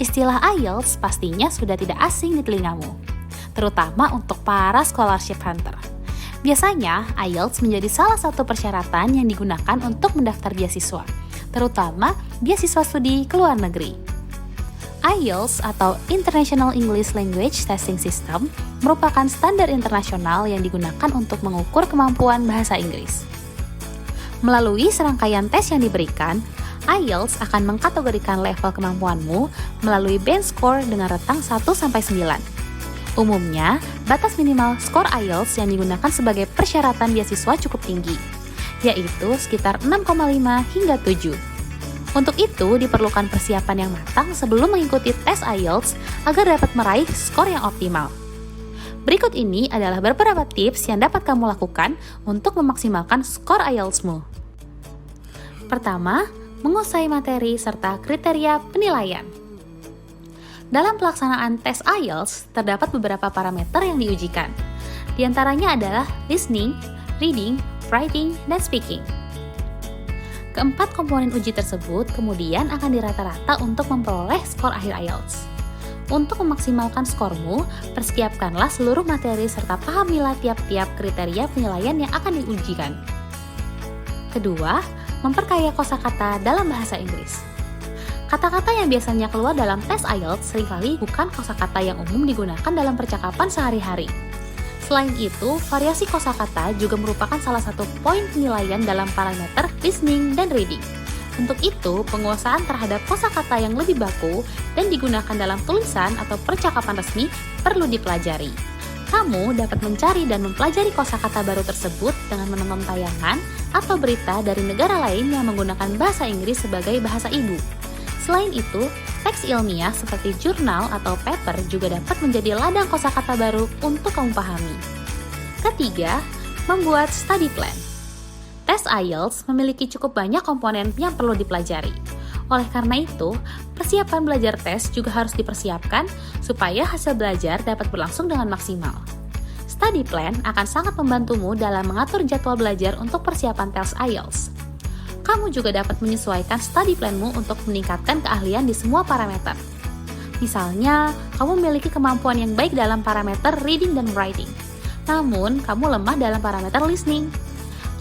Istilah IELTS pastinya sudah tidak asing di telingamu, terutama untuk para scholarship hunter. Biasanya, IELTS menjadi salah satu persyaratan yang digunakan untuk mendaftar beasiswa, terutama beasiswa studi ke luar negeri. IELTS atau International English Language Testing System merupakan standar internasional yang digunakan untuk mengukur kemampuan bahasa Inggris. Melalui serangkaian tes yang diberikan, IELTS akan mengkategorikan level kemampuanmu melalui band score dengan rentang 1-9. Umumnya, batas minimal skor IELTS yang digunakan sebagai persyaratan beasiswa cukup tinggi, yaitu sekitar 6,5 hingga 7. Untuk itu, diperlukan persiapan yang matang sebelum mengikuti tes IELTS agar dapat meraih skor yang optimal. Berikut ini adalah beberapa tips yang dapat kamu lakukan untuk memaksimalkan skor IELTS-mu. Pertama, menguasai materi serta kriteria penilaian. Dalam pelaksanaan tes IELTS, terdapat beberapa parameter yang diujikan. Di antaranya adalah listening, reading, writing, dan speaking. Keempat komponen uji tersebut kemudian akan dirata-rata untuk memperoleh skor akhir IELTS. Untuk memaksimalkan skormu, persiapkanlah seluruh materi serta pahamilah tiap-tiap kriteria penilaian yang akan diujikan. Kedua, memperkaya kosakata dalam bahasa Inggris. Kata-kata yang biasanya keluar dalam tes IELTS seringkali bukan kosakata yang umum digunakan dalam percakapan sehari-hari. Selain itu, variasi kosakata juga merupakan salah satu poin penilaian dalam parameter listening dan reading. Untuk itu, penguasaan terhadap kosakata yang lebih baku dan digunakan dalam tulisan atau percakapan resmi perlu dipelajari. Kamu dapat mencari dan mempelajari kosakata baru tersebut dengan menonton tayangan atau berita dari negara lain yang menggunakan bahasa Inggris sebagai bahasa ibu. Selain itu, teks ilmiah seperti jurnal atau paper juga dapat menjadi ladang kosakata baru untuk kamu pahami. Ketiga, membuat study plan. Tes IELTS memiliki cukup banyak komponen yang perlu dipelajari. Oleh karena itu, persiapan belajar tes juga harus dipersiapkan supaya hasil belajar dapat berlangsung dengan maksimal. Study plan akan sangat membantumu dalam mengatur jadwal belajar untuk persiapan tes IELTS. Kamu juga dapat menyesuaikan study planmu untuk meningkatkan keahlian di semua parameter. Misalnya, kamu memiliki kemampuan yang baik dalam parameter reading dan writing, namun kamu lemah dalam parameter listening.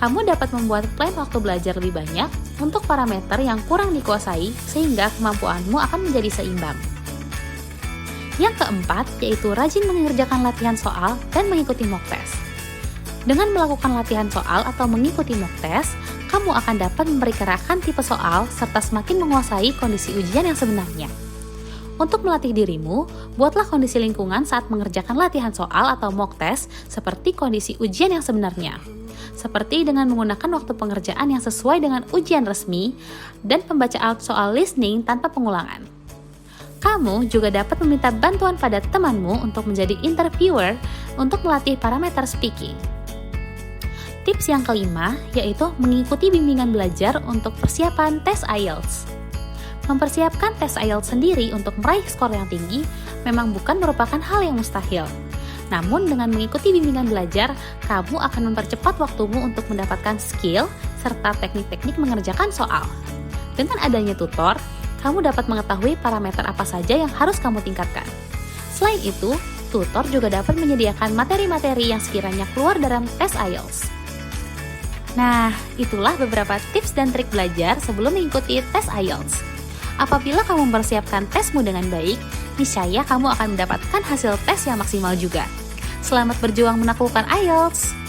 Kamu dapat membuat plan waktu belajar lebih banyak untuk parameter yang kurang dikuasai sehingga kemampuanmu akan menjadi seimbang. Yang keempat, yaitu rajin mengerjakan latihan soal dan mengikuti mock test. Dengan melakukan latihan soal atau mengikuti mock test, kamu akan dapat memperkirakan tipe soal serta semakin menguasai kondisi ujian yang sebenarnya. Untuk melatih dirimu, buatlah kondisi lingkungan saat mengerjakan latihan soal atau mock test seperti kondisi ujian yang sebenarnya. Seperti dengan menggunakan waktu pengerjaan yang sesuai dengan ujian resmi dan pembacaan soal listening tanpa pengulangan. Kamu juga dapat meminta bantuan pada temanmu untuk menjadi interviewer untuk melatih parameter speaking. Tips yang kelima yaitu mengikuti bimbingan belajar untuk persiapan tes IELTS. Mempersiapkan tes IELTS sendiri untuk meraih skor yang tinggi memang bukan merupakan hal yang mustahil. Namun dengan mengikuti bimbingan belajar, kamu akan mempercepat waktumu untuk mendapatkan skill serta teknik-teknik mengerjakan soal. Dengan adanya tutor, kamu dapat mengetahui parameter apa saja yang harus kamu tingkatkan. Selain itu, tutor juga dapat menyediakan materi-materi yang sekiranya keluar dalam tes IELTS. Nah, itulah beberapa tips dan trik belajar sebelum mengikuti tes IELTS. Apabila kamu mempersiapkan tesmu dengan baik, niscaya kamu akan mendapatkan hasil tes yang maksimal juga. Selamat berjuang menaklukkan IELTS!